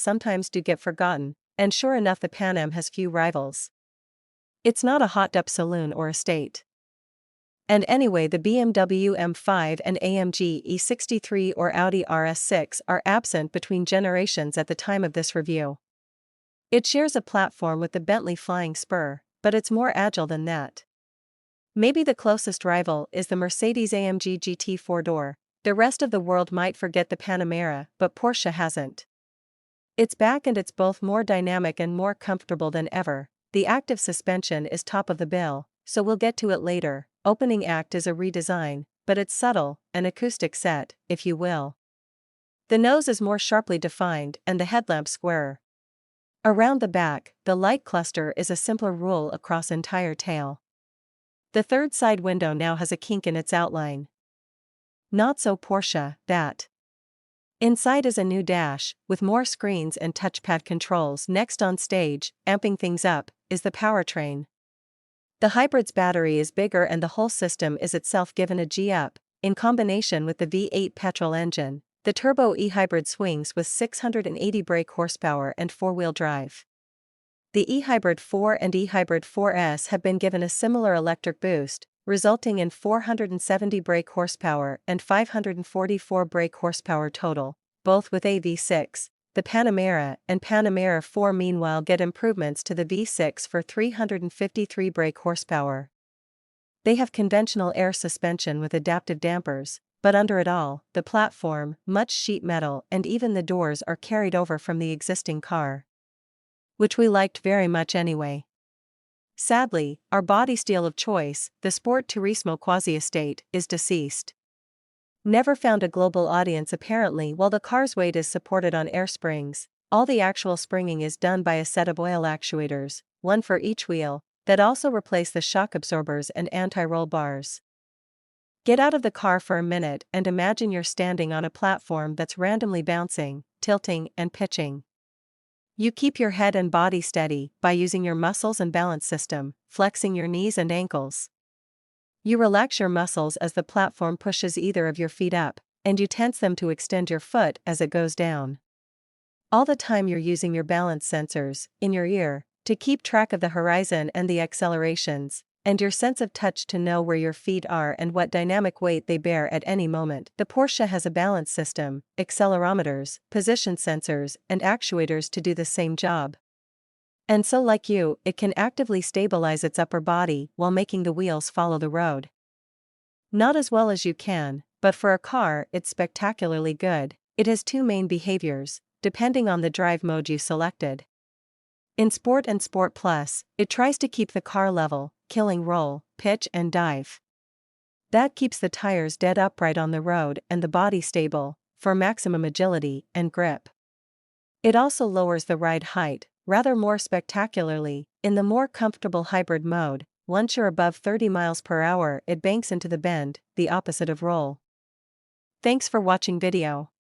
sometimes do get forgotten, and sure enough the Pan Am has few rivals. It's not a hot-up saloon or estate. And anyway, the BMW M5 and AMG E63 or Audi RS6 are absent between generations at the time of this review. It shares a platform with the Bentley Flying Spur, but it's more agile than that. Maybe the closest rival is the Mercedes-AMG GT 4-door. The rest of the world might forget the Panamera, but Porsche hasn't. It's back and it's both more dynamic and more comfortable than ever. The active suspension is top of the bill, so we'll get to it later. Opening act is a redesign, but it's subtle, an acoustic set, if you will. The nose is more sharply defined and the headlamp squarer. Around the back, the light cluster is a simpler rule across entire tail. The third side window now has a kink in its outline. Not so Porsche, that. Inside is a new dash, with more screens and touchpad controls. Next on stage, amping things up, is the powertrain. The hybrid's battery is bigger and the whole system is itself given a G-up. In combination with the V8 petrol engine, the turbo e-hybrid swings with 680 brake horsepower and four-wheel drive. The e-hybrid 4 and e-hybrid 4S have been given a similar electric boost, resulting in 470 brake horsepower and 544 brake horsepower total, both with a V6. The Panamera and Panamera 4 meanwhile get improvements to the V6 for 353 brake horsepower. They have conventional air suspension with adaptive dampers, but under it all, the platform, much sheet metal and even the doors are carried over from the existing car. Which we liked very much anyway. Sadly, our body steel of choice, the Sport Turismo Quasi-Estate, is deceased. Never found a global audience apparently. While the car's weight is supported on air springs, all the actual springing is done by a set of oil actuators, one for each wheel, that also replace the shock absorbers and anti-roll bars. Get out of the car for a minute and imagine you're standing on a platform that's randomly bouncing, tilting, and pitching. You keep your head and body steady by using your muscles and balance system, flexing your knees and ankles. You relax your muscles as the platform pushes either of your feet up, and you tense them to extend your foot as it goes down. All the time you're using your balance sensors, in your ear, to keep track of the horizon and the accelerations, and your sense of touch to know where your feet are and what dynamic weight they bear at any moment. The Porsche has a balance system, accelerometers, position sensors, and actuators to do the same job. And so like you, it can actively stabilize its upper body while making the wheels follow the road. Not as well as you can, but for a car it's spectacularly good. It has two main behaviors, depending on the drive mode you selected. In Sport and Sport Plus, it tries to keep the car level, killing roll, pitch and dive. That keeps the tires dead upright on the road and the body stable, for maximum agility and grip. It also lowers the ride height, rather more spectacularly. In the more comfortable hybrid mode, once you're above 30 miles per hour it banks into the bend, the opposite of roll. Thanks for watching video.